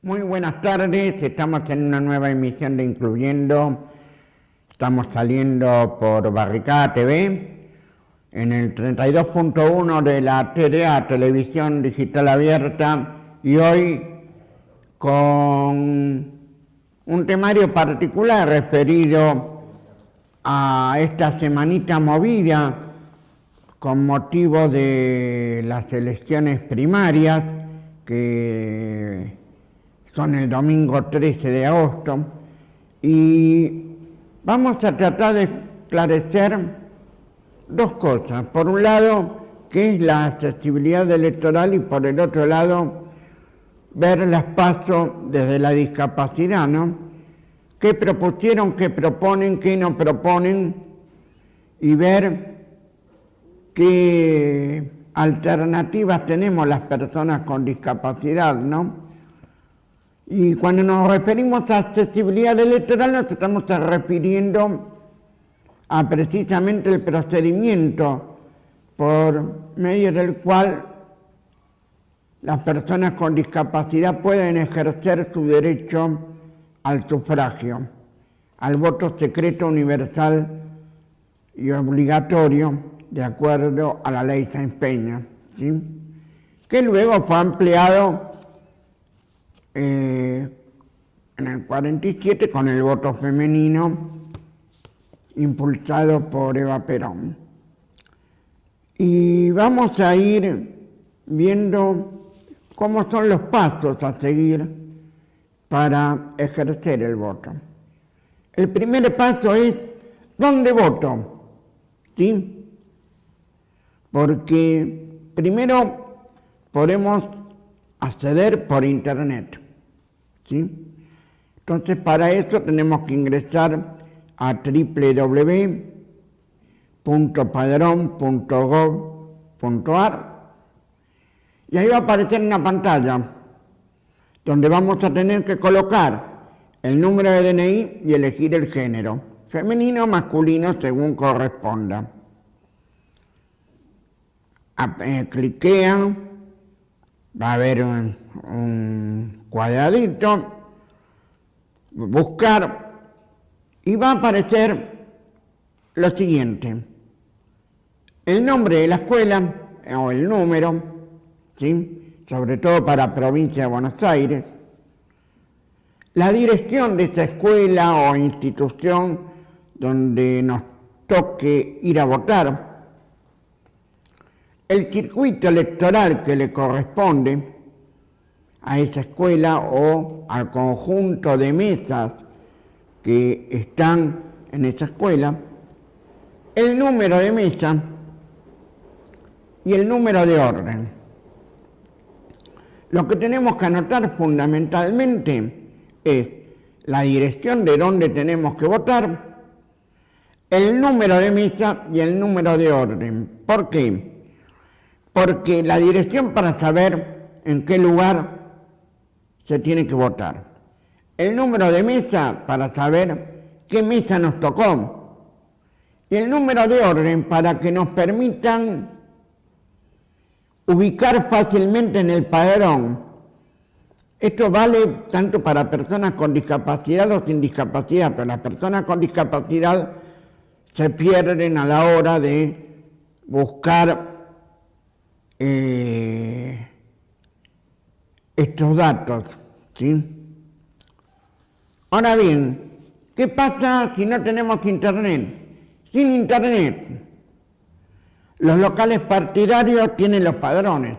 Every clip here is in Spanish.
Muy buenas tardes, estamos en una nueva emisión de Incluyendo. Estamos saliendo por Barricada TV, en el 32.1 de la TDA, Televisión Digital Abierta, y hoy con un temario particular referido a esta semanita movida con motivo de las elecciones primarias que son el domingo 13 de agosto, y vamos a tratar de esclarecer dos cosas. Por un lado, qué es la accesibilidad electoral, y por el otro lado, ver las PASO desde la discapacidad, ¿no? ¿Qué propusieron, qué proponen, qué no proponen? Y ver qué alternativas tenemos las personas con discapacidad, ¿no? Y cuando nos referimos a accesibilidad electoral, nos estamos refiriendo a precisamente el procedimiento por medio del cual las personas con discapacidad pueden ejercer su derecho al sufragio, al voto secreto, universal y obligatorio, de acuerdo a la ley Sáenz Peña, ¿sí? Que luego fue ampliado en el 47 con el voto femenino impulsado por Eva Perón. Y vamos a ir viendo cómo son los pasos a seguir para ejercer el voto. El primer paso es ¿dónde voto? ¿Sí? Porque primero podemos acceder por internet, ¿sí? Entonces para eso tenemos que ingresar a www.padrón.gov.ar y ahí va a aparecer una pantalla donde vamos a tener que colocar el número de DNI y elegir el género, femenino o masculino según corresponda. Cliquean, va a haber un cuadradito, buscar, y va a aparecer lo siguiente: el nombre de la escuela o el número, ¿sí? Sobre todo para provincia de Buenos Aires, la dirección de esa escuela o institución donde nos toque ir a votar, el circuito electoral que le corresponde a esa escuela o al conjunto de mesas que están en esa escuela, el número de mesa y el número de orden. Lo que tenemos que anotar fundamentalmente es la dirección de donde tenemos que votar, el número de mesa y el número de orden. ¿Por qué? Porque la dirección para saber en qué lugar se tiene que votar. El número de mesa para saber qué mesa nos tocó. Y el número de orden para que nos permitan ubicar fácilmente en el padrón. Esto vale tanto para personas con discapacidad o sin discapacidad, pero las personas con discapacidad se pierden a la hora de buscar estos datos, ¿sí? Ahora bien, ¿qué pasa si no tenemos internet? Sin internet, los locales partidarios tienen los padrones.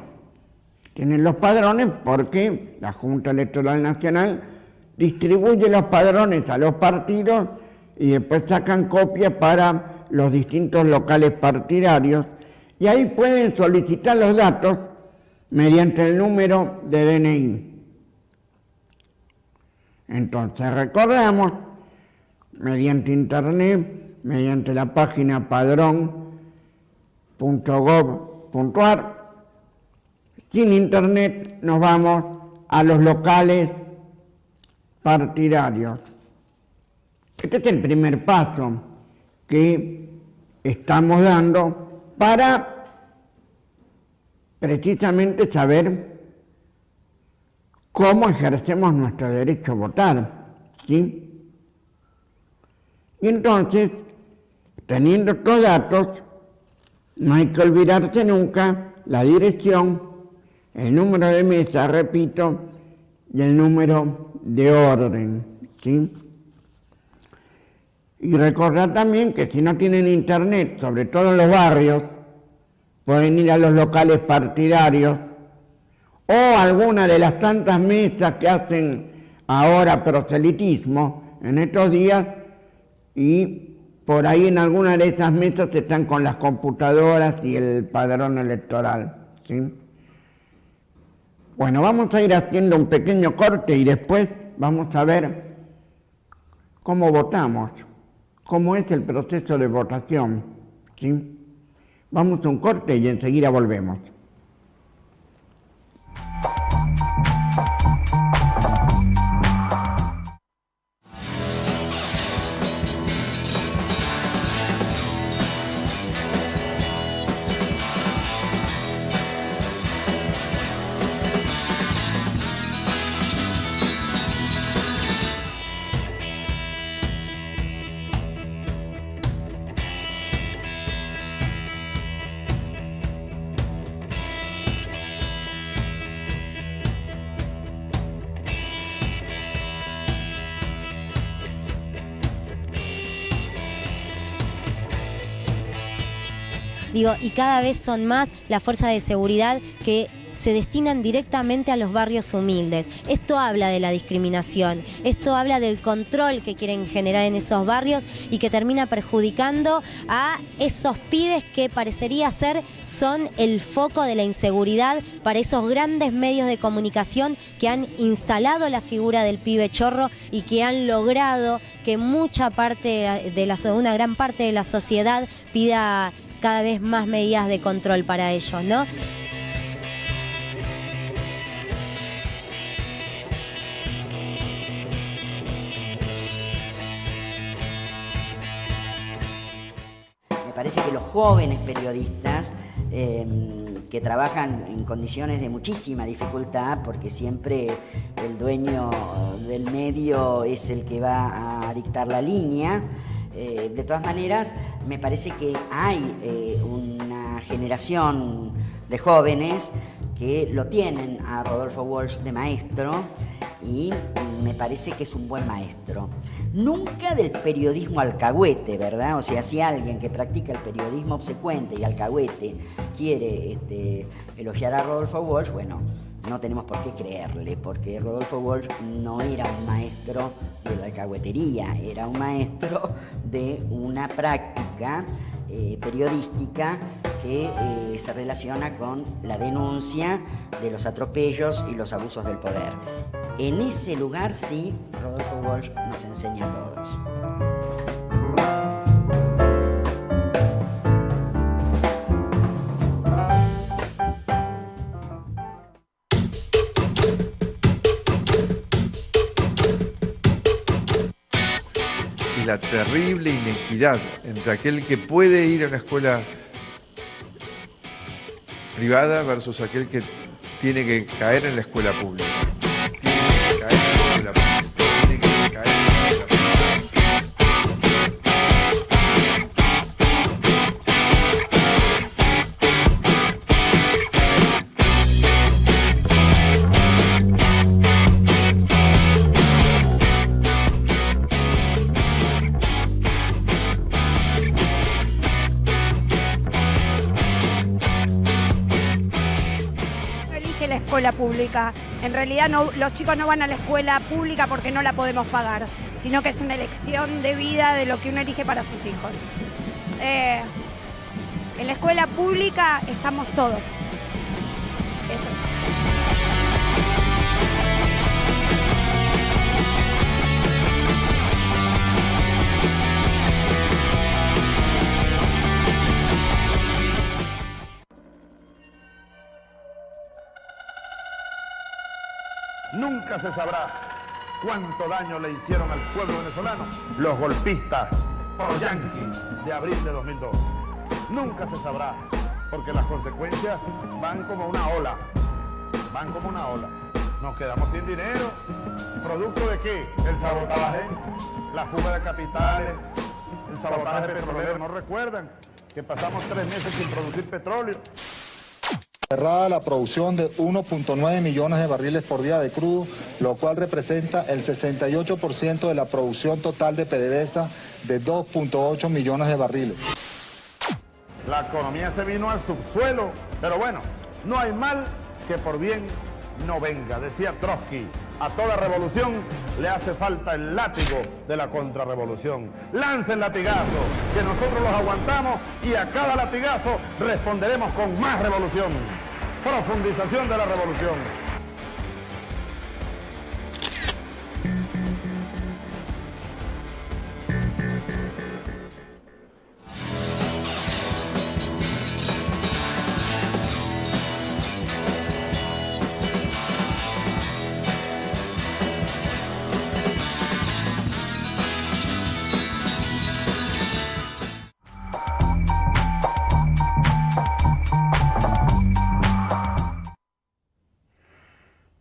Tienen los padrones porque la Junta Electoral Nacional distribuye los padrones a los partidos y después sacan copias para los distintos locales partidarios, y ahí pueden solicitar los datos mediante el número de DNI. Entonces recordamos, mediante internet, mediante la página padrón.gov.ar, sin internet nos vamos a los locales partidarios. Este es el primer paso que estamos dando para precisamente saber cómo ejercemos nuestro derecho a votar, ¿sí? Y entonces, teniendo estos datos, no hay que olvidarse nunca la dirección, el número de mesa, repito, y el número de orden, ¿sí? Y recordar también que si no tienen internet, sobre todo en los barrios, pueden ir a los locales partidarios o alguna de las tantas mesas que hacen ahora proselitismo en estos días, y por ahí en alguna de esas mesas están con las computadoras y el padrón electoral, ¿sí? Bueno, vamos a ir haciendo un pequeño corte y después vamos a ver cómo votamos, cómo es el proceso de votación, ¿sí? Vamos a un corte y enseguida volvemos. Digo, y cada vez son más las fuerzas de seguridad que se destinan directamente a los barrios humildes. Esto habla de la discriminación, esto habla del control que quieren generar en esos barrios y que termina perjudicando a esos pibes que parecería ser son el foco de la inseguridad para esos grandes medios de comunicación que han instalado la figura del pibe chorro y que han logrado que una gran parte de la sociedad pida cada vez más medidas de control para ellos, ¿no? Me parece que los jóvenes periodistas que trabajan en condiciones de muchísima dificultad, porque siempre el dueño del medio es el que va a dictar la línea, de todas maneras, me parece que hay una generación de jóvenes que lo tienen a Rodolfo Walsh de maestro y me parece que es un buen maestro. Nunca del periodismo alcahuete, ¿verdad? O sea, si alguien que practica el periodismo obsecuente y alcahuete quiere elogiar a Rodolfo Walsh, bueno, no tenemos por qué creerle, porque Rodolfo Walsh no era un maestro de la alcahuetería, era un maestro de una práctica periodística que se relaciona con la denuncia de los atropellos y los abusos del poder. En ese lugar sí, Rodolfo Walsh nos enseña a todos. Y la terrible inequidad entre aquel que puede ir a una escuela privada versus aquel que tiene que caer en la escuela pública. Tiene que caer en la escuela pública. Tiene que caer en la escuela pública. La escuela pública. En realidad los chicos no van a la escuela pública porque no la podemos pagar, sino que es una elección de vida de lo que uno elige para sus hijos. En la escuela pública estamos todos. Eso es. Nunca se sabrá cuánto daño le hicieron al pueblo venezolano los golpistas o yanquis de abril de 2002. Nunca se sabrá, porque las consecuencias van como una ola, nos quedamos sin dinero. ¿Producto de qué? El sabotaje, la fuga de capitales, el sabotaje petrolero. ¿No recuerdan que pasamos 3 meses sin producir petróleo? Cerrada la producción de 1.9 millones de barriles por día de crudo, lo cual representa el 68% de la producción total de PDVSA de 2.8 millones de barriles. La economía se vino al subsuelo, pero bueno, no hay mal que por bien no venga, decía Trotsky. A toda revolución le hace falta el látigo de la contrarrevolución. Lancen latigazo, que nosotros los aguantamos y a cada latigazo responderemos con más revolución. Profundización de la revolución.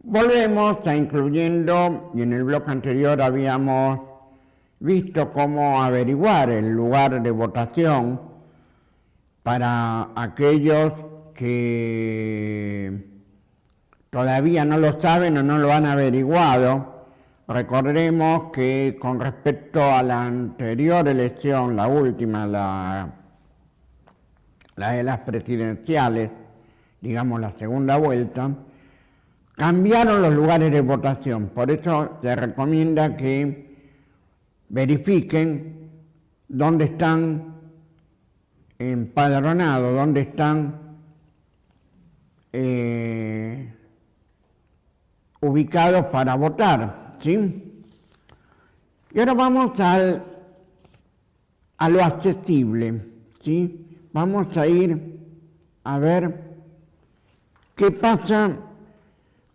Volvemos a incluyendo, y en el bloque anterior habíamos visto cómo averiguar el lugar de votación para aquellos que todavía no lo saben o no lo han averiguado. Recordemos que con respecto a la anterior elección, la última, la de las presidenciales, digamos la segunda vuelta, cambiaron los lugares de votación. Por eso se recomienda que verifiquen dónde están empadronados, dónde están ubicados para votar, ¿sí? Y ahora vamos a lo accesible, ¿sí? Vamos a ir a ver qué pasa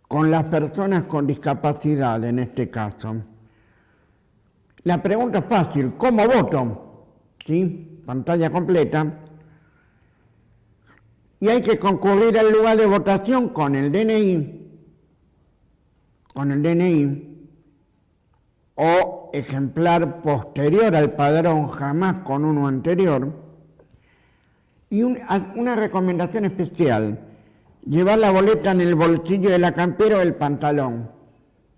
con las personas con discapacidad en este caso. La pregunta es fácil, ¿cómo voto? ¿Sí? Pantalla completa. Y hay que concurrir al lugar de votación con el DNI, o ejemplar posterior al padrón, jamás con uno anterior. Y una recomendación especial: llevar la boleta en el bolsillo de la campera o del pantalón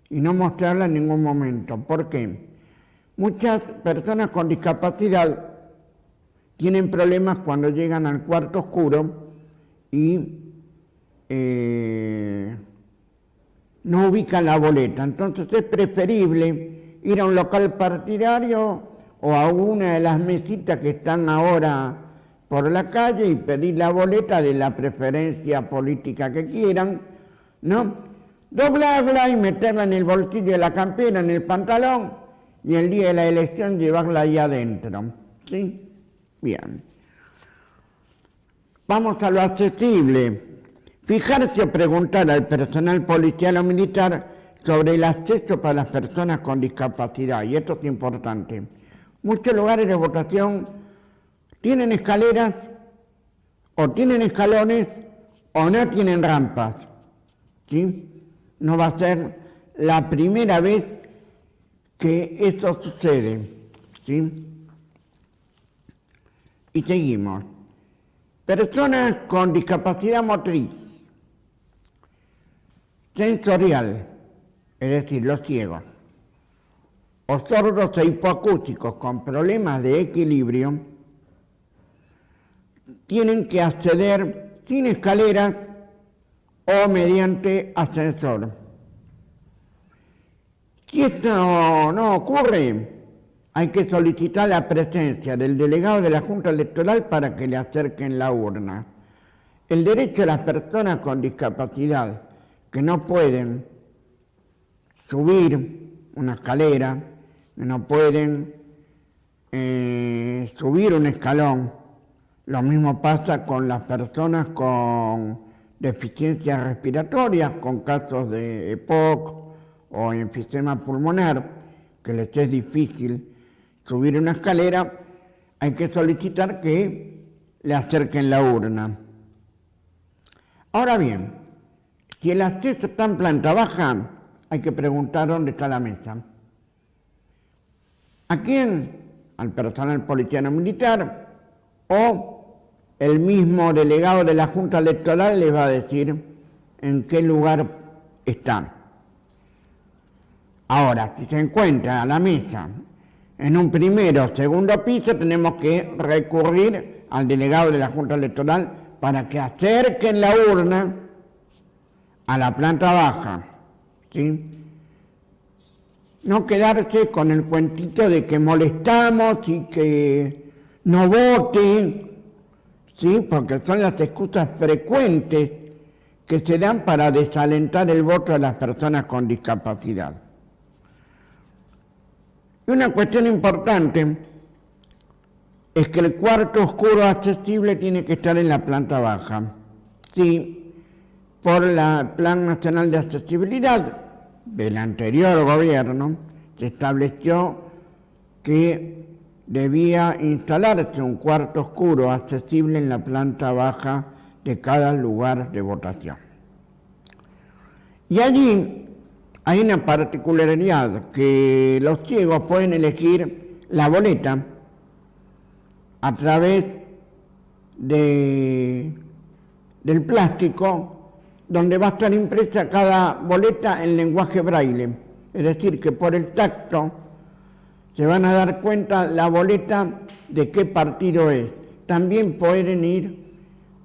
y no mostrarla en ningún momento. ¿Por qué? Muchas personas con discapacidad tienen problemas cuando llegan al cuarto oscuro y no ubican la boleta. Entonces es preferible ir a un local partidario o a una de las mesitas que están ahora por la calle y pedir la boleta de la preferencia política que quieran, ¿no? Doblarla y meterla en el bolsillo de la campera, en el pantalón, y el día de la elección llevarla ahí adentro, ¿sí? Bien. Vamos a lo accesible. Fijarse o preguntar al personal policial o militar sobre el acceso para las personas con discapacidad, y esto es importante. Muchos lugares de votación tienen escaleras, o tienen escalones, o no tienen rampas, ¿sí? No va a ser la primera vez que eso sucede, ¿sí? Y seguimos. Personas con discapacidad motriz, sensorial, es decir, los ciegos, o sordos e hipoacústicos con problemas de equilibrio, tienen que acceder sin escaleras o mediante ascensor. Si esto no ocurre, hay que solicitar la presencia del delegado de la Junta Electoral para que le acerquen la urna. El derecho de las personas con discapacidad que no pueden subir una escalera, que no pueden subir un escalón. Lo mismo pasa con las personas con deficiencias respiratorias, con casos de EPOC o enfisema pulmonar, que les es difícil subir una escalera. Hay que solicitar que le acerquen la urna. Ahora bien, Si el acceso está en planta baja, hay que preguntar dónde está la mesa. ¿A quién? Al personal policial militar, o el mismo delegado de la Junta Electoral les va a decir en qué lugar está. Ahora, si se encuentra a la mesa en un primero o segundo piso, tenemos que recurrir al delegado de la Junta Electoral para que acerquen la urna a la planta baja, ¿sí? No quedarse con el cuentito de que molestamos y que no voten, ¿sí? Porque son las excusas frecuentes que se dan para desalentar el voto de las personas con discapacidad. Y una cuestión importante es que el cuarto oscuro accesible tiene que estar en la planta baja. Sí, por el Plan Nacional de Accesibilidad del anterior gobierno se estableció que debía instalarse un cuarto oscuro accesible en la planta baja de cada lugar de votación. Y allí hay una particularidad, que los ciegos pueden elegir la boleta a través del plástico, donde va a estar impresa cada boleta en lenguaje braille. Es decir, que por el tacto se van a dar cuenta la boleta de qué partido es. También pueden ir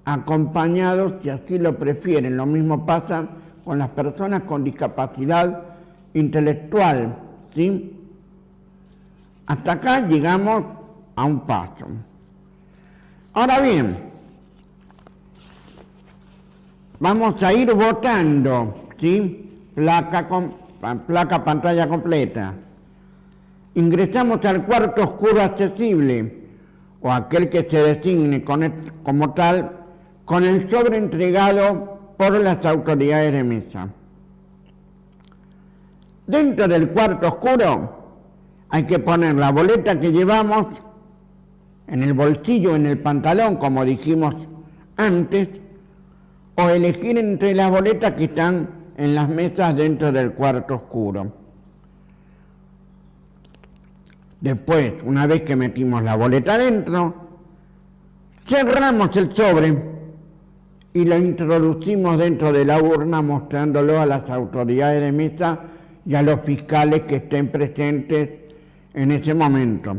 acompañados si así lo prefieren. Lo mismo pasa con las personas con discapacidad intelectual, ¿sí? Hasta acá llegamos a un paso. Ahora bien, vamos a ir votando, ¿sí? Placa pantalla completa. Ingresamos al cuarto oscuro accesible, o aquel que se designe como tal, con el sobre entregado por las autoridades de mesa. Dentro del cuarto oscuro hay que poner la boleta que llevamos en el bolsillo, en el pantalón, como dijimos antes, o elegir entre las boletas que están en las mesas dentro del cuarto oscuro. Después, una vez que metimos la boleta dentro, cerramos el sobre y lo introducimos dentro de la urna, mostrándolo a las autoridades de mesa y a los fiscales que estén presentes en ese momento.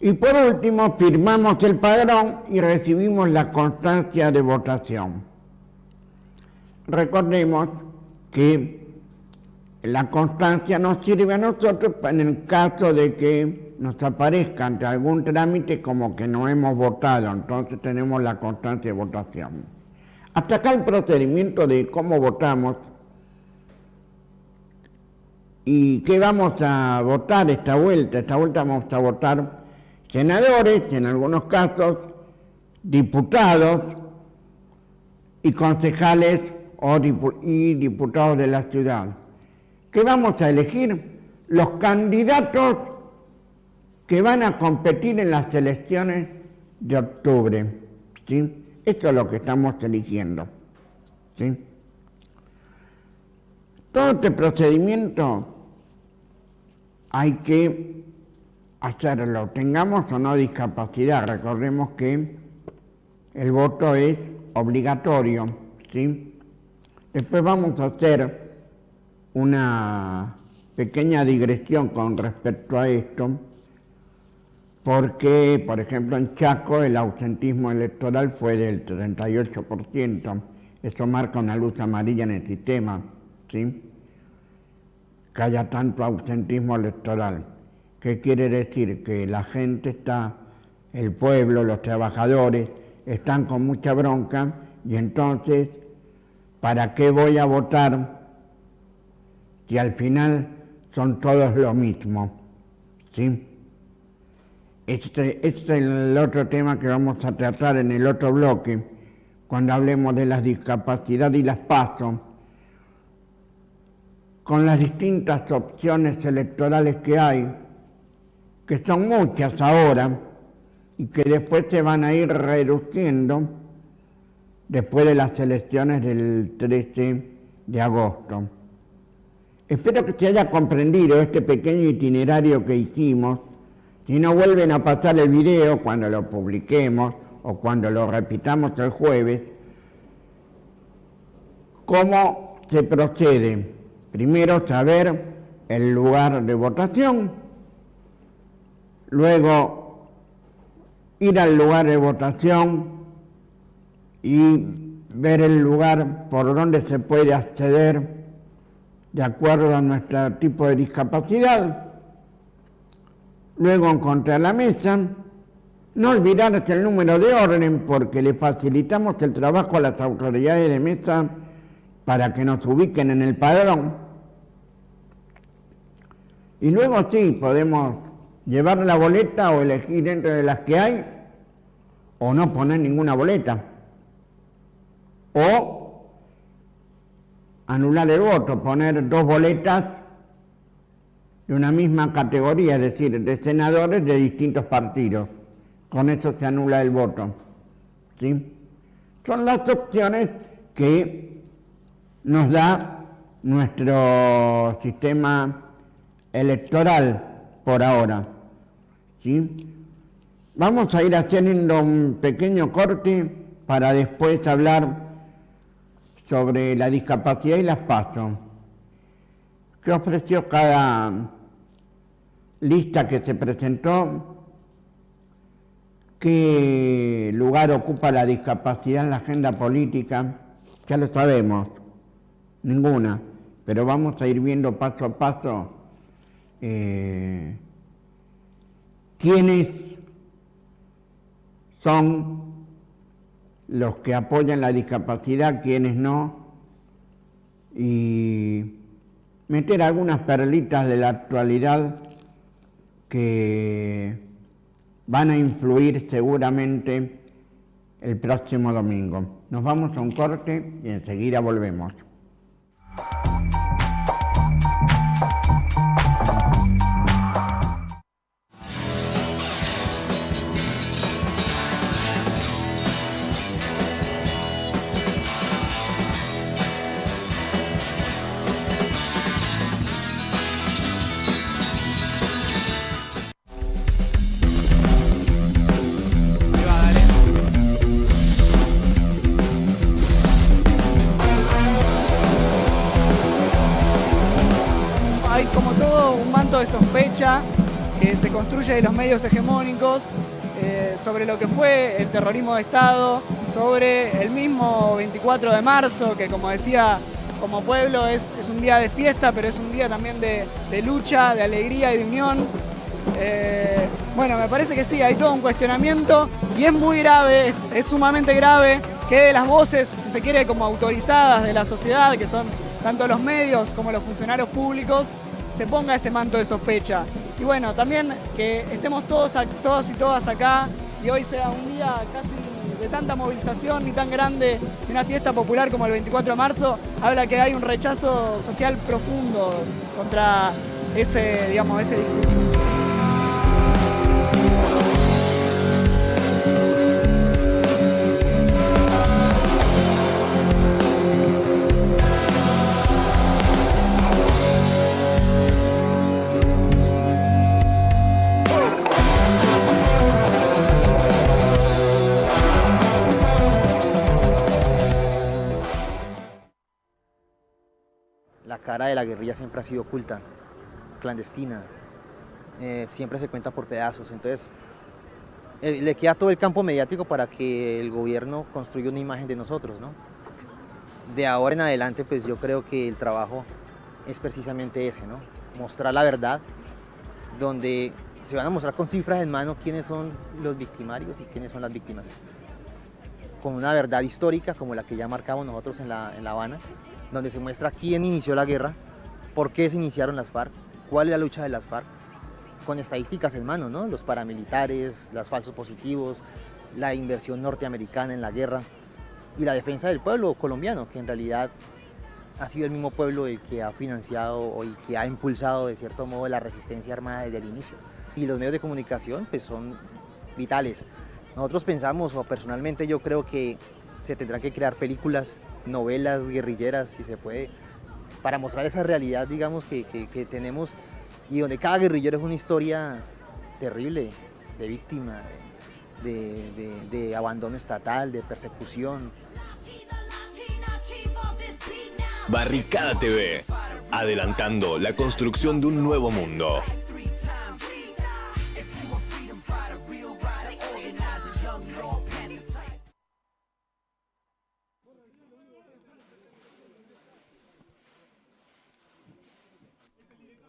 Y por último, firmamos el padrón y recibimos la constancia de votación. Recordemos que la constancia nos sirve a nosotros en el caso de que nos aparezca ante algún trámite como que no hemos votado, entonces tenemos la constancia de votación. Hasta acá el procedimiento de cómo votamos y qué vamos a votar esta vuelta. Esta vuelta vamos a votar senadores, en algunos casos diputados y concejales y diputados de la ciudad. ¿Qué vamos a elegir? Los candidatos que van a competir en las elecciones de octubre, ¿sí? Esto es lo que estamos eligiendo, ¿sí? Todo este procedimiento hay que hacerlo, tengamos o no discapacidad. Recordemos que el voto es obligatorio, ¿sí? Después vamos a hacer una pequeña digresión con respecto a esto, porque, por ejemplo, en Chaco el ausentismo electoral fue del 38%. Eso marca una luz amarilla en el sistema, ¿sí? Que haya tanto ausentismo electoral. ¿Qué quiere decir? Que la gente está, el pueblo, los trabajadores, están con mucha bronca y entonces, ¿para qué voy a votar si al final son todos lo mismo? ¿Sí? Este es el otro tema que vamos a tratar en el otro bloque, cuando hablemos de las discapacidades y las PASO, con las distintas opciones electorales que hay, que son muchas ahora, y que después se van a ir reduciendo después de las elecciones del 13 de agosto. Espero que se haya comprendido este pequeño itinerario que hicimos. Si no vuelven a pasar el video cuando lo publiquemos o cuando lo repitamos el jueves, cómo se procede. Primero saber el lugar de votación, luego ir al lugar de votación y ver el lugar por donde se puede acceder de acuerdo a nuestro tipo de discapacidad. Luego encontrar la mesa, no olvidarse el número de orden porque le facilitamos el trabajo a las autoridades de mesa para que nos ubiquen en el padrón. Y luego sí, podemos llevar la boleta o elegir dentro de las que hay o no poner ninguna boleta. O anular el voto, poner 2 boletas de una misma categoría, es decir, de senadores de distintos partidos. Con eso se anula el voto, ¿sí? Son las opciones que nos da nuestro sistema electoral por ahora, ¿sí? Vamos a ir haciendo un pequeño corte para después hablar sobre la discapacidad y las PASO. ¿Qué ofreció cada lista que se presentó? ¿Qué lugar ocupa la discapacidad en la agenda política? Ya lo sabemos, ninguna, pero vamos a ir viendo paso a paso quiénes son los que apoyan la discapacidad, quiénes no, y meter algunas perlitas de la actualidad que van a influir seguramente el próximo domingo. Nos vamos a un corte y enseguida volvemos. Hay como todo un manto de sospecha que se construye de los medios hegemónicos sobre lo que fue el terrorismo de Estado, sobre el mismo 24 de marzo, que como decía, como pueblo es un día de fiesta, pero es un día también de lucha, de alegría y de unión. Bueno, me parece que sí, hay todo un cuestionamiento y es muy grave, es sumamente grave que de las voces, si se quiere, como autorizadas de la sociedad, que son tanto los medios como los funcionarios públicos, se ponga ese manto de sospecha. Y bueno, también que estemos todos y todas acá y hoy sea un día casi de tanta movilización y tan grande, de una fiesta popular como el 24 de marzo, habla que hay un rechazo social profundo contra ese, digamos, ese discurso. La cara de la guerrilla siempre ha sido oculta, clandestina, siempre se cuenta por pedazos, entonces le queda todo el campo mediático para que el gobierno construya una imagen de nosotros, ¿no? De ahora en adelante, pues yo creo que el trabajo es precisamente ese, ¿no? Mostrar la verdad, donde se van a mostrar con cifras en mano quiénes son los victimarios y quiénes son las víctimas, con una verdad histórica como la que ya marcamos nosotros en La Habana, donde se muestra quién inició la guerra, por qué se iniciaron las FARC, cuál es la lucha de las FARC, con estadísticas en mano, ¿no? Los paramilitares, los falsos positivos, la inversión norteamericana en la guerra y la defensa del pueblo colombiano, que en realidad ha sido el mismo pueblo el que ha financiado y que ha impulsado de cierto modo la resistencia armada desde el inicio. Y los medios de comunicación pues son vitales. Nosotros pensamos, o personalmente yo creo que se tendrán que crear películas, novelas guerrilleras, si se puede, para mostrar esa realidad, digamos, que tenemos, y donde cada guerrillero es una historia terrible, de víctima, de abandono estatal, de persecución. Barricada TV, adelantando la construcción de un nuevo mundo.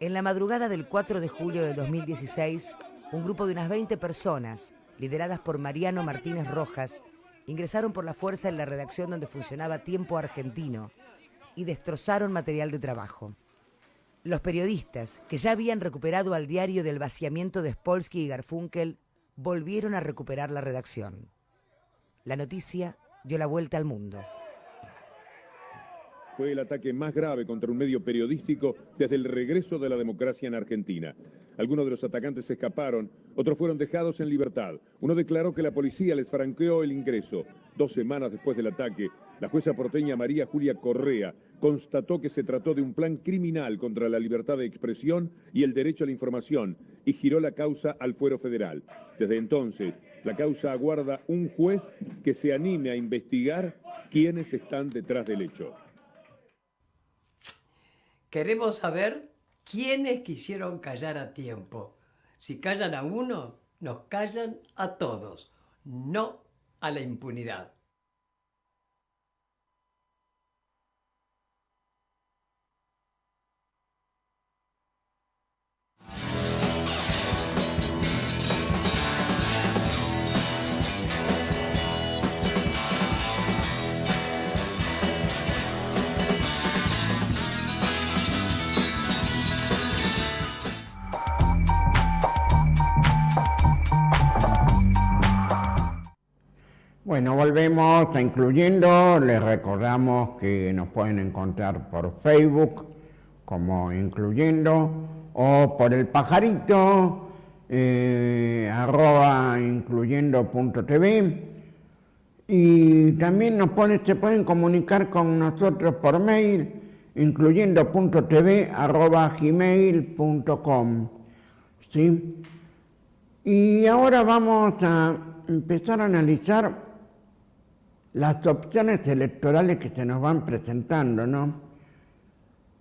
En la madrugada del 4 de julio de 2016, un grupo de unas 20 personas, lideradas por Mariano Martínez Rojas, ingresaron por la fuerza en la redacción donde funcionaba Tiempo Argentino y destrozaron material de trabajo. Los periodistas, que ya habían recuperado al diario del vaciamiento de Spolsky y Garfunkel, volvieron a recuperar la redacción. La noticia dio la vuelta al mundo. Fue el ataque más grave contra un medio periodístico desde el regreso de la democracia en Argentina. Algunos de los atacantes escaparon, otros fueron dejados en libertad. Uno declaró que la policía les franqueó el ingreso. 2 semanas después del ataque, la jueza porteña María Julia Correa constató que se trató de un plan criminal contra la libertad de expresión y el derecho a la información y giró la causa al fuero federal. Desde entonces, la causa aguarda un juez que se anime a investigar quiénes están detrás del hecho. Queremos saber quiénes quisieron callar a tiempo. Si callan a uno, nos callan a todos, no a la impunidad. Bueno, volvemos a Incluyendo. Les recordamos que nos pueden encontrar por Facebook como Incluyendo o por el pajarito @incluyendo.tv, y también se pueden comunicar con nosotros por mail incluyendo.tv@gmail.com, ¿sí? Y ahora vamos a empezar a analizar las opciones electorales que se nos van presentando, ¿no?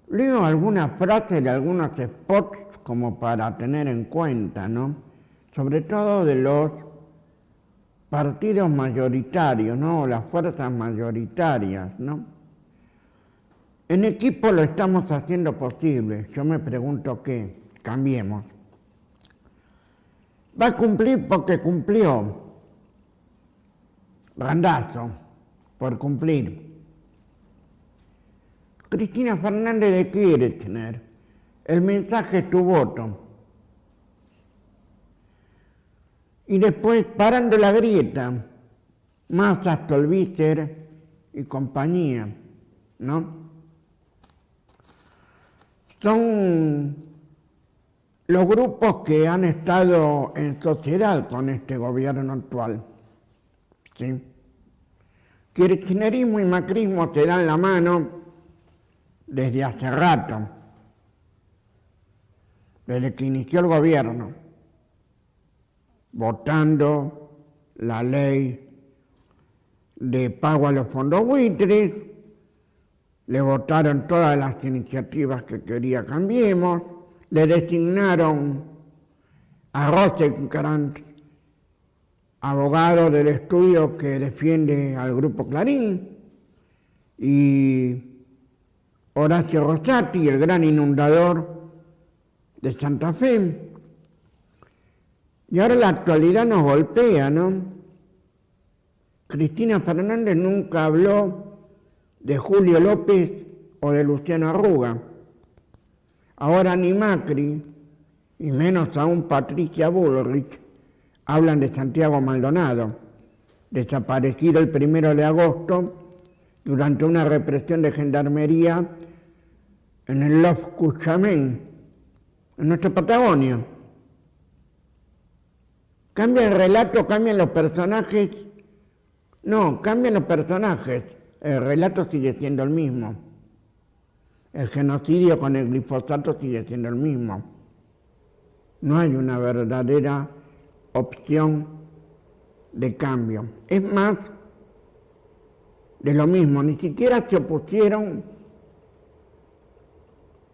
Leo algunas frases de algunos spots como para tener en cuenta, ¿no? Sobre todo de los partidos mayoritarios, ¿no? Las fuerzas mayoritarias, ¿no? En equipo lo estamos haciendo posible. Yo me pregunto qué. Cambiemos. Va a cumplir porque cumplió. Randazo, por cumplir. Cristina Fernández de Kirchner, el mensaje es tu voto. Y después, parando la grieta, Massa, Stolbizer y compañía, ¿no? Son los grupos que han estado en sociedad con este gobierno actual, ¿sí? Kirchnerismo y macrismo te dan la mano desde hace rato, desde que inició el gobierno, votando la ley de pago a los fondos buitres, le votaron todas las iniciativas que quería Cambiemos, le designaron a Rosenkrantz, abogado del estudio que defiende al Grupo Clarín, y Horacio Rosati, el gran inundador de Santa Fe. Y ahora la actualidad nos golpea, ¿no? Cristina Fernández nunca habló de Julio López o de Luciano Arruga. Ahora ni Macri, y menos aún Patricia Bullrich, hablan de Santiago Maldonado, desaparecido el 1 de agosto durante una represión de gendarmería en el Lof Cuchamén, en nuestra Patagonia. Cambia el relato, cambian los personajes, No, cambian los personajes, el relato sigue siendo el mismo. El genocidio con el glifosato sigue siendo el mismo. No hay una verdadera opción de cambio. Es más de lo mismo, ni siquiera se opusieron,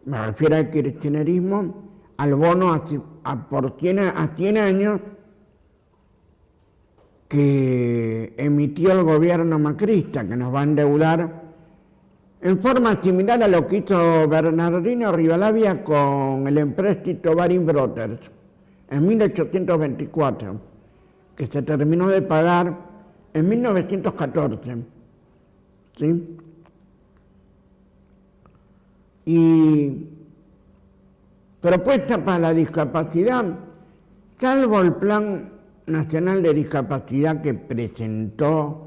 me refiero al kirchnerismo, al bono por 100 años que emitió el gobierno macrista, que nos va a endeudar en forma similar a lo que hizo Bernardino Rivadavia con el empréstito Baring Brothers en 1824, que se terminó de pagar en 1914. ¿Sí? Y propuesta para la discapacidad, salvo el Plan Nacional de Discapacidad que presentó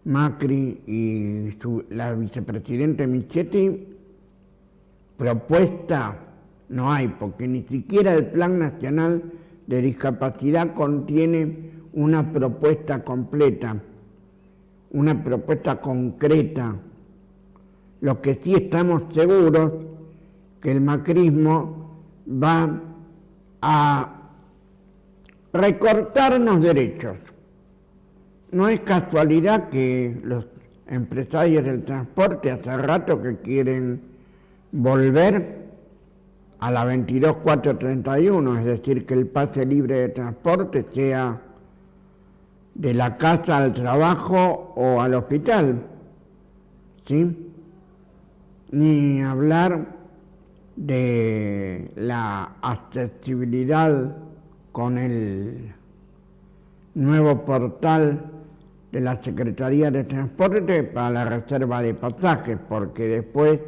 Macri y la vicepresidenta Michetti, propuesta no hay, porque ni siquiera el Plan Nacional de Discapacidad contiene una propuesta completa, una propuesta concreta. Lo que sí estamos seguros que el macrismo va a recortarnos derechos. No es casualidad que los empresarios del transporte hace rato que quieren volver a la 22.431, es decir, que el pase libre de transporte sea de la casa al trabajo o al hospital, ¿sí? Ni hablar de la accesibilidad con el nuevo portal de la Secretaría de Transporte para la reserva de pasajes, porque después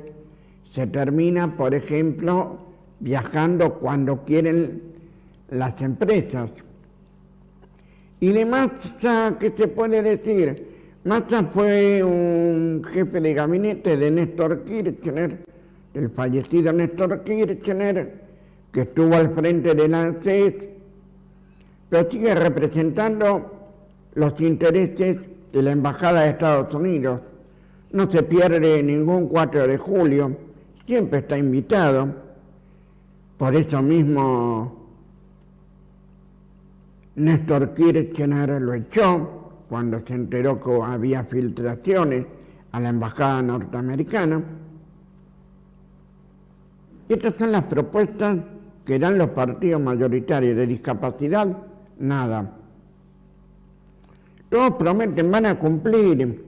se termina, por ejemplo, viajando cuando quieren las empresas. Y de Massa, ¿qué se puede decir? Massa fue un jefe de gabinete de Néstor Kirchner, del fallecido Néstor Kirchner, que estuvo al frente de la ANSES, pero sigue representando los intereses de la Embajada de Estados Unidos. No se pierde ningún 4 de julio, siempre está invitado. Por eso mismo Néstor Kirchner lo echó cuando se enteró que había filtraciones a la Embajada norteamericana. Estas son las propuestas que dan los partidos mayoritarios. De discapacidad, nada. Todos prometen, van a cumplir.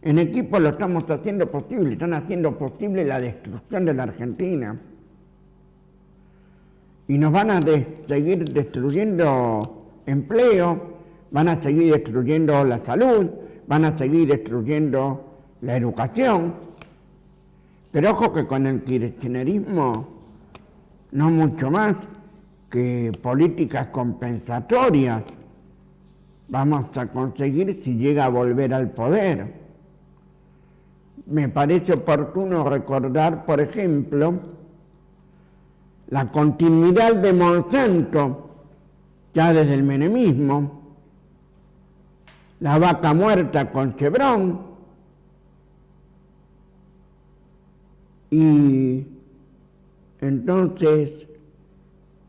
En equipo lo estamos haciendo posible, están haciendo posible la destrucción de la Argentina. Y nos van a seguir destruyendo empleo, van a seguir destruyendo la salud, van a seguir destruyendo la educación. Pero ojo que con el kirchnerismo no mucho más que políticas compensatorias vamos a conseguir si llega a volver al poder. Me parece oportuno recordar, por ejemplo, la continuidad de Monsanto, ya desde el menemismo, la vaca muerta con Chevron, y entonces,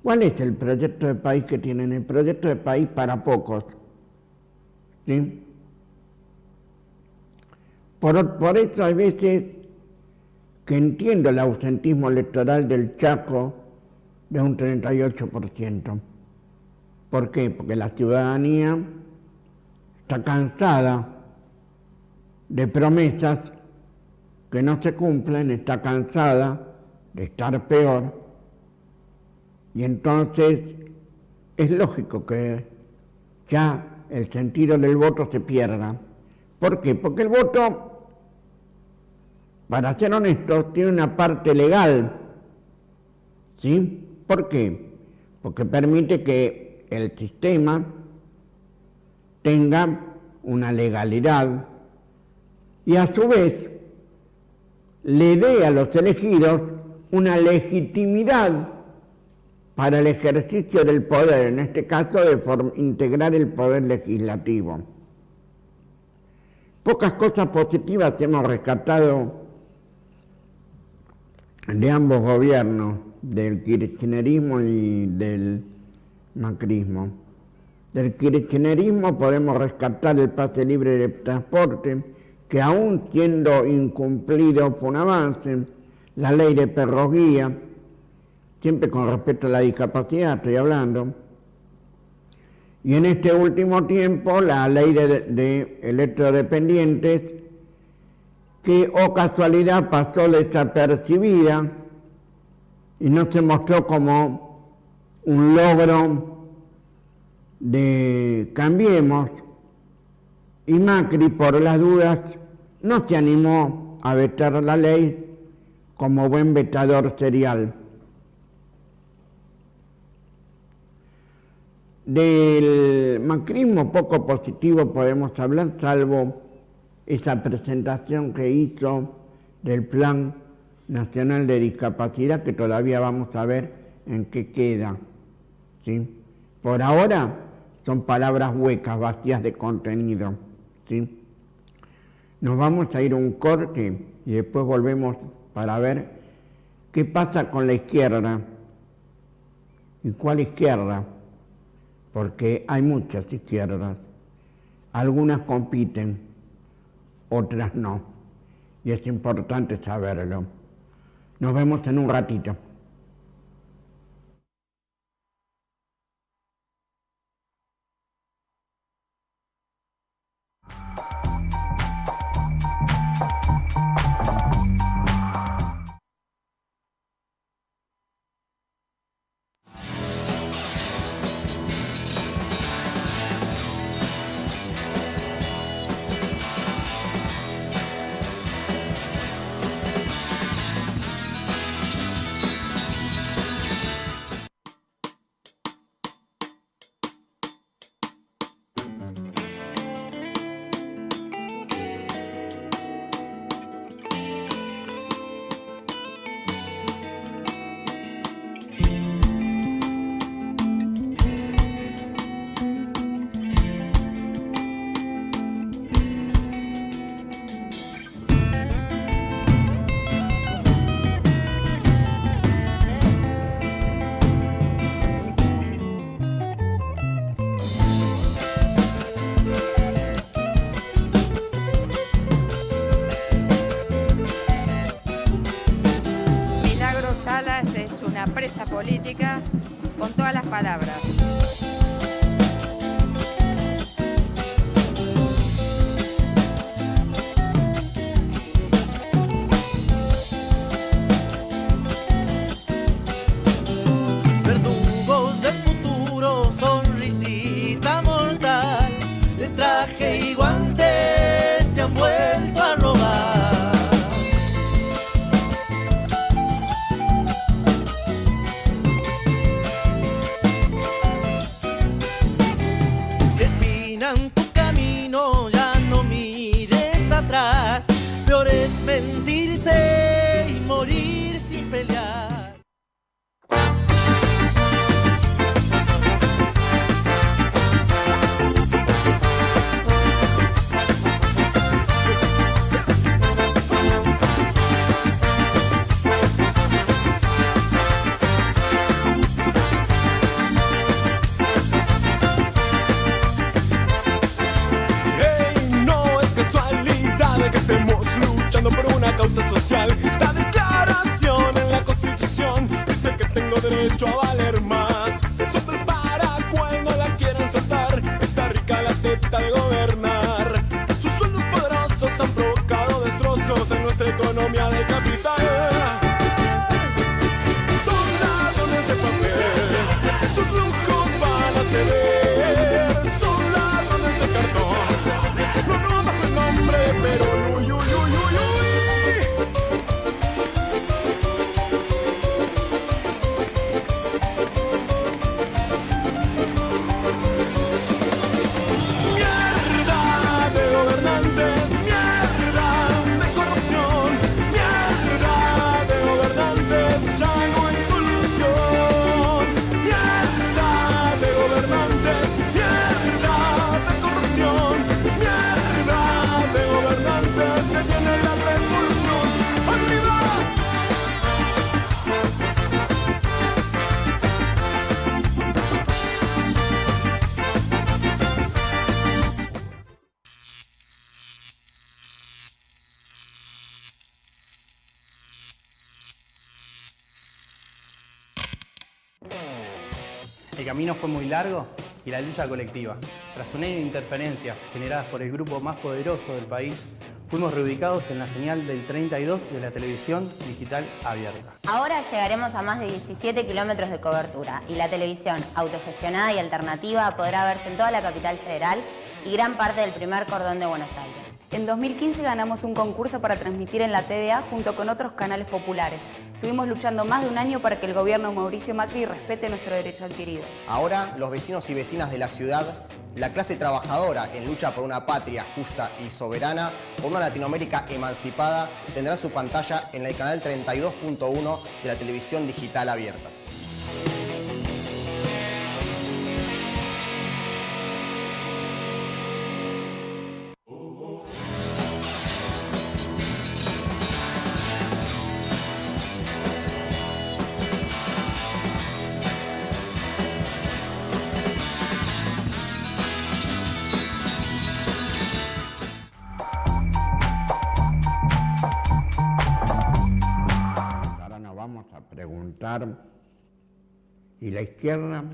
¿cuál es el proyecto de país que tienen? El proyecto de país para pocos, ¿sí? Por eso hay veces que entiendo el ausentismo electoral del Chaco de un 38%. ¿Por qué? Porque la ciudadanía está cansada de promesas que no se cumplen, está cansada de estar peor, y entonces es lógico que ya el sentido del voto se pierda. ¿Por qué? Porque el voto, para ser honesto, tiene una parte legal, ¿sí? ¿Por qué? Porque permite que el sistema tenga una legalidad y a su vez le dé a los elegidos una legitimidad para el ejercicio del poder, en este caso de integrar el poder legislativo. Pocas cosas positivas hemos rescatado de ambos gobiernos, del kirchnerismo y del macrismo. Del kirchnerismo podemos rescatar el pase libre de transporte, que aún siendo incumplido fue un avance, la ley de perros guía, siempre con respecto a la discapacidad estoy hablando, y en este último tiempo la ley de electrodependientes, que, oh casualidad, pasó desapercibida y no se mostró como un logro de Cambiemos, y Macri, por las dudas, no se animó a vetar la ley como buen vetador serial. Del macrismo poco positivo podemos hablar, salvo esa presentación que hizo del Plan Nacional de Discapacidad, que todavía vamos a ver en qué queda, ¿sí? Por ahora son palabras huecas, vacías de contenido, ¿sí? Nos vamos a ir a un corte y después volvemos para ver qué pasa con la izquierda. ¿Y cuál izquierda? Porque hay muchas izquierdas. Algunas compiten, otras no. Y es importante saberlo. Nos vemos en un ratito. Presa política con todas las palabras. Verdugos del futuro, sonrisita mortal, de traje y guantes te han vuelto a robar. Tu camino, ya no mires atrás. Peor es mentirse y morir sin pelear. Que estemos luchando por una causa social. La declaración en la Constitución dice que tengo derecho a valer más. Solo para cuando la quieran soltar. Está rica la teta de gobernar. Sus sueldos poderosos han provocado destrozos en nuestra economía de capital. Son ladrones de papel, sus lujos van a ceder. Son ladrones de cartón, no bajo el nombre, pero El camino fue muy largo y la lucha colectiva. Tras un año de interferencias generadas por el grupo más poderoso del país, fuimos reubicados en la señal del 32 de la televisión digital abierta. Ahora llegaremos a más de 17 kilómetros de cobertura y la televisión autogestionada y alternativa podrá verse en toda la capital federal y gran parte del primer cordón de Buenos Aires. En 2015 ganamos un concurso para transmitir en la TDA junto con otros canales populares. Estuvimos luchando más de un año para que el gobierno de Mauricio Macri respete nuestro derecho adquirido. Ahora, los vecinos y vecinas de la ciudad, la clase trabajadora en lucha por una patria justa y soberana, por una Latinoamérica emancipada, tendrán su pantalla en el canal 32.1 de la televisión digital abierta. ¿Y la izquierda?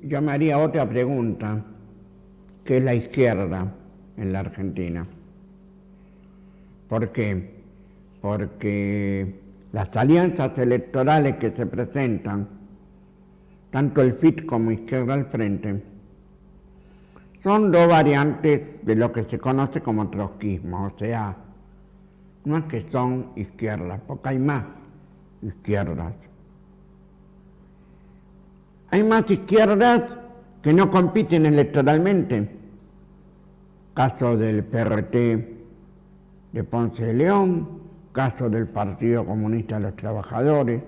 Yo me haría otra pregunta. ¿Qué es la izquierda en la Argentina? ¿Por qué? Porque las alianzas electorales que se presentan, tanto el FIT como Izquierda al Frente, son dos variantes de lo que se conoce como trotskismo, o sea, no es que son izquierdas, porque hay más izquierdas. Hay más izquierdas que no compiten electoralmente. Caso del PRT de Ponce de León, caso del Partido Comunista de los Trabajadores,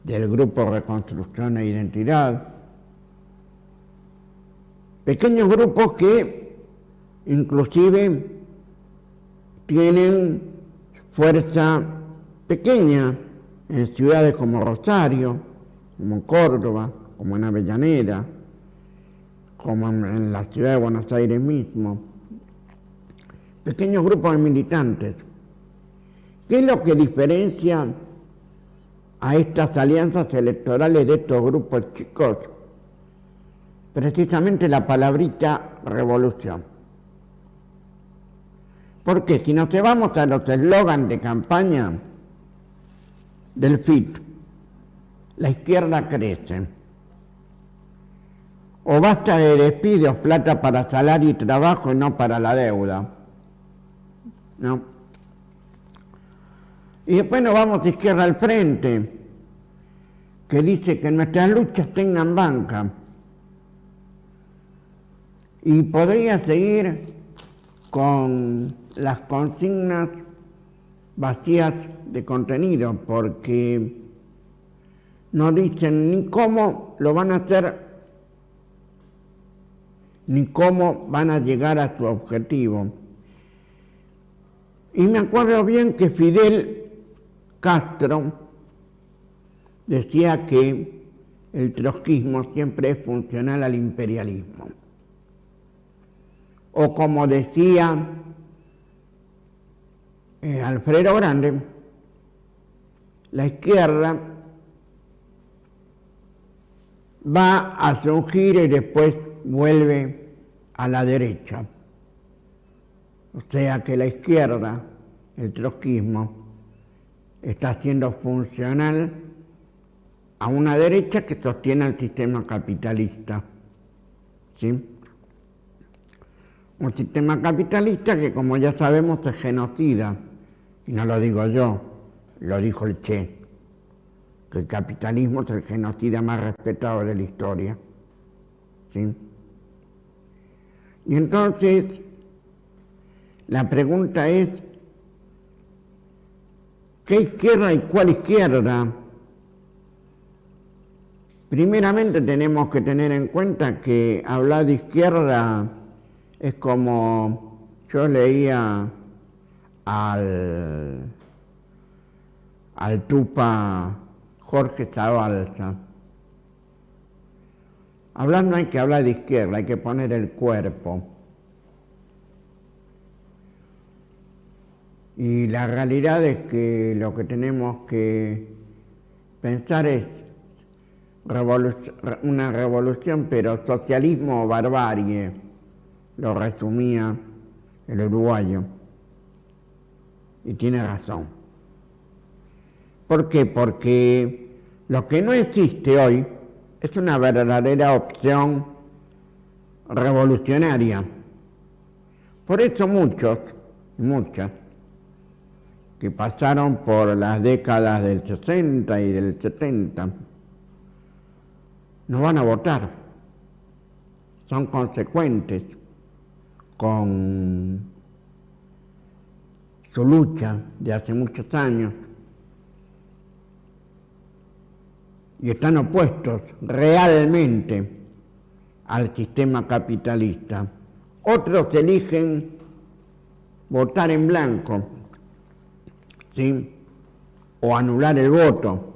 del Grupo Reconstrucción e Identidad. Pequeños grupos que inclusive tienen fuerza pequeña en ciudades como Rosario, como en Córdoba, como en Avellaneda, como en la ciudad de Buenos Aires mismo. Pequeños grupos de militantes. ¿Qué es lo que diferencia a estas alianzas electorales de estos grupos chicos? Precisamente la palabrita revolución. Porque si nos llevamos a los eslogans de campaña del FIT, la izquierda crece. O basta de despidos, plata para salario y trabajo y no para la deuda. ¿No? Y después nos vamos a Izquierda al Frente, que dice que nuestras luchas tengan banca. Y podría seguir con las consignas vacías de contenido, porque no dicen ni cómo lo van a hacer, ni cómo van a llegar a su objetivo. Y me acuerdo bien que Fidel Castro decía que el trotskismo siempre es funcional al imperialismo. O como decía Alfredo Grande, la izquierda va a hacer un giro y después vuelve a la derecha. O sea que la izquierda, el trotskismo, está siendo funcional a una derecha que sostiene el sistema capitalista. ¿Sí? Un sistema capitalista que, como ya sabemos, es genocida. Y no lo digo yo, lo dijo el Che, que el capitalismo es el genocida más respetado de la historia. ¿Sí? Y entonces, la pregunta es, ¿qué izquierda y cuál izquierda? Primeramente tenemos que tener en cuenta que hablar de izquierda es como yo leía al Tupa Jorge Zabalza. Hablar no hay que hablar de izquierda, hay que poner el cuerpo. Y la realidad es que lo que tenemos que Pensar es una revolución, pero socialismo o barbarie, lo resumía el uruguayo. Y tiene razón. ¿Por qué? Porque lo que no existe hoy es una verdadera opción revolucionaria. Por eso muchos y muchas que pasaron por las décadas del 60 y del 70 no van a votar. Son consecuentes con su lucha de hace muchos años y están opuestos realmente al sistema capitalista. Otros eligen votar en blanco, ¿sí? O anular el voto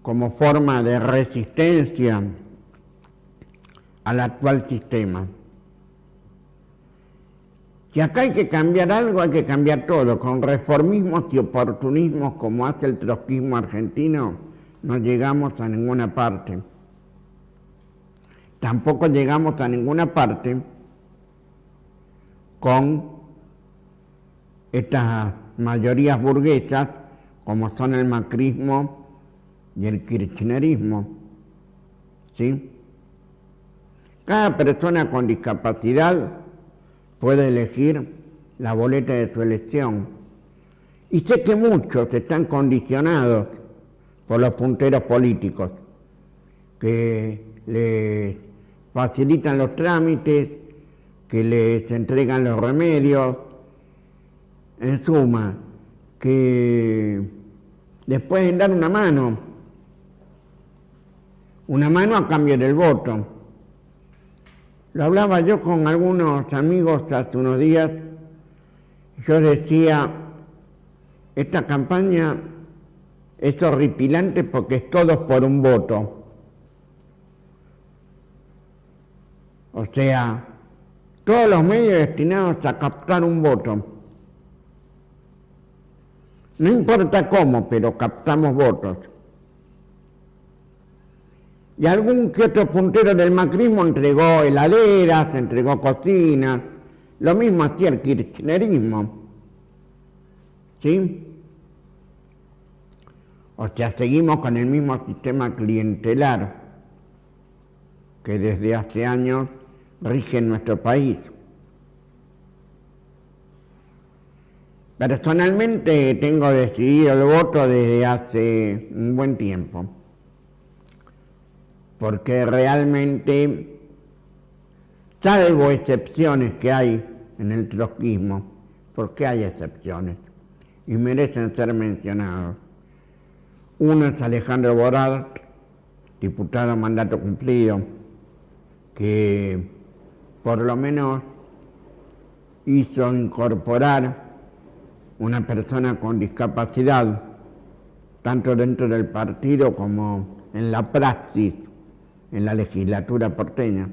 como forma de resistencia al actual sistema. Si acá hay que cambiar algo, hay que cambiar todo. Con reformismos y oportunismos como hace el trotskismo argentino, no llegamos a ninguna parte. Tampoco llegamos a ninguna parte con estas mayorías burguesas como son el macrismo y el kirchnerismo, ¿sí? Cada persona con discapacidad puede elegir la boleta de su elección. Y sé que muchos están condicionados por los punteros políticos que les facilitan los trámites, que les entregan los remedios, en suma, que les pueden dar una mano a cambio del voto. Lo hablaba yo con algunos amigos hace unos días, yo decía, esta campaña es horripilante porque es todos por un voto. O sea, todos los medios destinados a captar un voto. No importa cómo, pero captamos votos. Y algún que otro puntero del macrismo entregó heladeras, entregó cocinas. Lo mismo hacía el kirchnerismo. ¿Sí? O sea, seguimos con el mismo sistema clientelar que desde hace años rige en nuestro país. Personalmente tengo decidido el voto desde hace un buen tiempo, porque realmente, salvo excepciones que hay en el trotskismo, porque hay excepciones y merecen ser mencionados. Uno es Alejandro Borart, diputado a mandato cumplido, que por lo menos hizo incorporar una persona con discapacidad, tanto dentro del partido como en la praxis, en la legislatura porteña.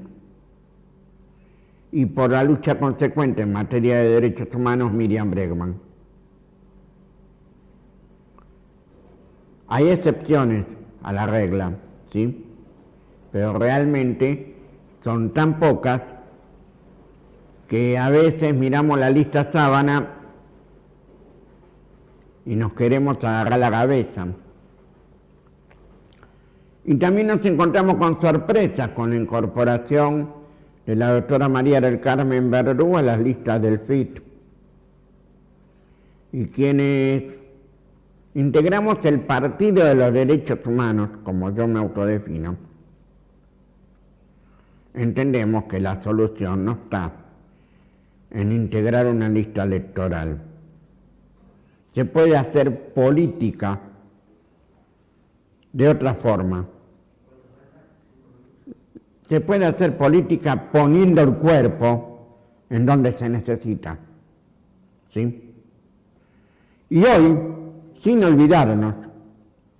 Y por la lucha consecuente en materia de derechos humanos, Miriam Bregman. Hay excepciones a la regla, ¿sí? Pero realmente son tan pocas que a veces miramos la lista sábana y nos queremos agarrar la cabeza. Y también nos encontramos con sorpresas con la incorporación de la doctora María del Carmen Verdú a las listas del FIT. Y quienes integramos el Partido de los Derechos Humanos, como yo me autodefino, entendemos que la solución no está en integrar una lista electoral. Se puede hacer política de otra forma. Se puede hacer política poniendo el cuerpo en donde se necesita. ¿Sí? Y hoy, sin olvidarnos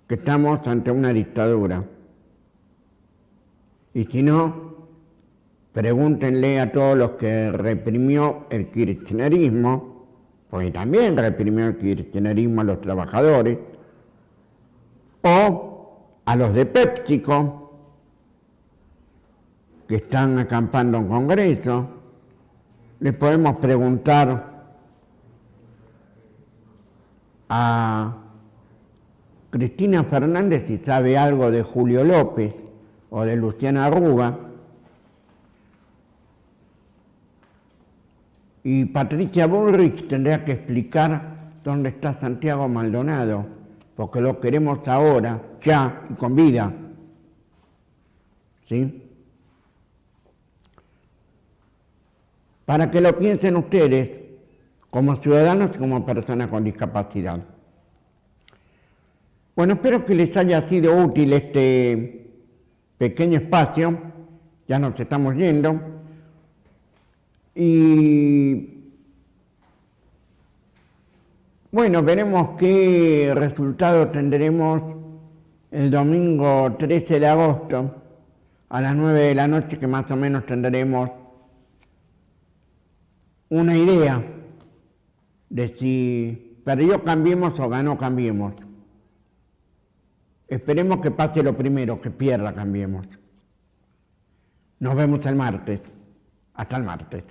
que estamos ante una dictadura. Y si no, pregúntenle a todos los que reprimió el kirchnerismo, porque también reprimió el kirchnerismo a los trabajadores, o a los de PepsiCo, que están acampando en Congreso, les podemos preguntar a Cristina Fernández si sabe algo de Julio López o de Luciana Arruga, y Patricia Bullrich tendría que explicar dónde está Santiago Maldonado, porque lo queremos ahora, ya y con vida. ¿Sí? Para que lo piensen ustedes, como ciudadanos y como personas con discapacidad. Bueno, espero que les haya sido útil este pequeño espacio, ya nos estamos yendo, y bueno, veremos qué resultado tendremos el domingo 13 de agosto a las 9 de la noche, que más o menos tendremos una idea de si perdió Cambiemos o ganó Cambiemos. Esperemos que pase lo primero, que pierda Cambiemos. Nos vemos el martes. Hasta el martes.